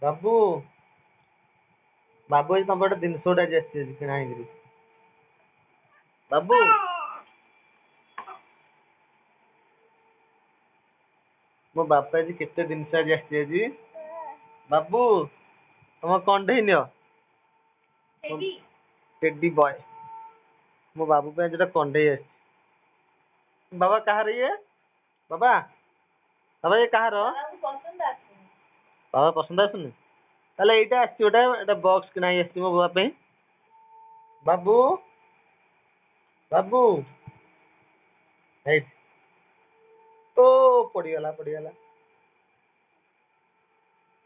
ବାବୁ ବାବୁ ଆଜି ତମ ଗୋଟେ ଜିନିଷ ଗୋଟେ ଆଜି ଆସିଛି ଆଜି କିଣା ହେଇକିରି। ବାବୁ ମୋ ବାପା ଆଜି କେତେ ଜିନିଷ ଆଜି ଆସିଛି ଆଜି। ବାବୁ ତମ କଣ୍ଢେଇ ନିଅ। ଟେଡି ବୟ ମୋ ବାବୁ ପାଇଁ ଆଜି ଗୋଟେ କଣ୍ଢେଇ ଆସିଛି। ବାବା କାହାର ଇଏ? ବାବା ବାବା ଇଏ କାହାର? ବାବା ପସନ୍ଦ ଆସୁନି? ତାହେଲେ ଏଇଟା ଆସିଛି ଗୋଟେ ଏଇଟା ବକ୍ସ କିଣା ହେଇ ଆସିଛି ମୋ ବାବା ପାଇଁ। ବାବୁ ବାବୁ ହେଇଟି ଓ ପଡିଗଲା ପଡିଗଲା।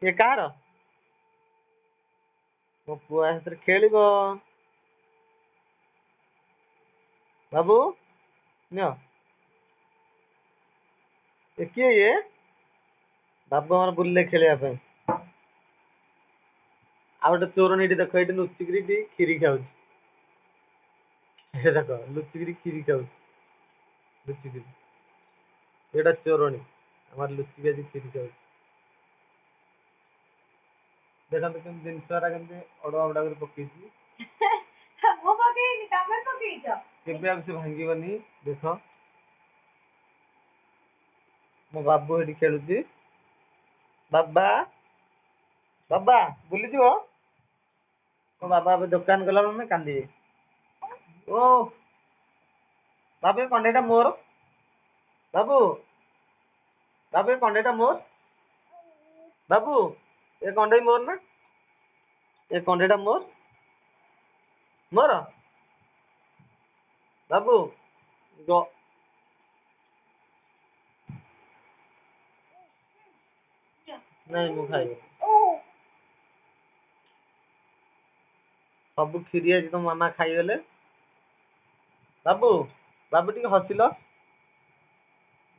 ଇଏ କାହାର? ମୋ ପୁଅ ସେଥିରେ ଖେଳିବ। ବାବୁ ନିଅ। ଏ କିଏ ଇଏ? ବାବୁ ଆମର ବୁଲିଲେ ଖେଳିବା ପାଇଁ। ଆଉ ଗୋଟେ ଚୋରଣୀ ଏଠି ଦେଖ ଏଇଠି ଲୁଚିକିରି ଏଠି କ୍ଷୀରି ଖାଉଛି। ଏ ଦେଖ ଲୁଚିକିରି କ୍ଷୀରି ଖାଉଛି ଲୁଚିକିରି। ଏଇଟା ଚୋରଣୀ ଆମର ଲୁଚିକି ଆଜି କ୍ଷୀରି ଖାଉଛି। ଦେଖନ୍ତୁ କେମିତି ଜିନିଷ ଗୁରା କେମିତି ଅଡୁଆ ବଡା କରି ପକେଇଛି। ମୁଁ ପକେଇନି ତମେ ପକେଇଛ। କେବେ ଆଉ ସେ ଭାଙ୍ଗିବନି ଦେଖ। ମୋ ବାବୁ ଏଠି ଖେଳୁଛି। ବାବା ବାବା ବୁଲିଯିବ। ମୋ ବାବା ଏବେ ଦୋକାନ ଗଲା ମାନେ କାନ୍ଦିବେ। ଓ ବାବୁ ଏ କଣ୍ଢେଇଟା ମୋର। ବାବୁ ବାବୁ ଏ କଣ୍ଢେଇଟା ମୋର। ବାବୁ ଏ କଣ୍ଢେଇ ମୋର ନା? ଏ କଣ୍ଢେଇଟା ମୋର। ମୋର ବାବୁ ଗ ନାଇଁ ମୁଁ ଖାଇବିନି। ସବୁ କ୍ଷୀରି ଆଜି ତମ ମାମା ଖାଇଗଲେ। ବାବୁ ବାବୁ ଟିକେ ହସିଲ।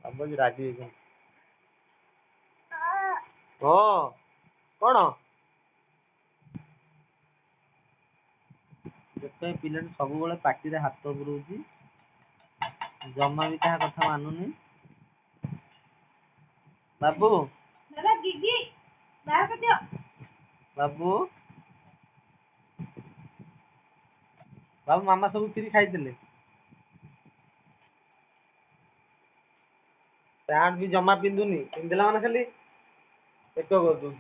ବାବୁ ଆଜି ରାଗି ଯାଇଛନ୍ତି। ହଁ କଣ? ସେଥିପାଇଁ ପିଲାଟି ସବୁବେଳେ ପାଟିରେ ହାତ ପୁରଉଛି। ଜମା ବି କାହା କଥା ମାନୁନି। ବାବୁ ବାବୁ ବାବୁ ମାମା ସବୁ କ୍ଷୀରି ଖାଇଥିଲେ। ପ୍ୟାଣ୍ଟ ବି ଜମା ପିନ୍ଧୁନି ପିନ୍ଧିଲା ମାନେ ଖାଲି ଏକ କରିଦଉଛି।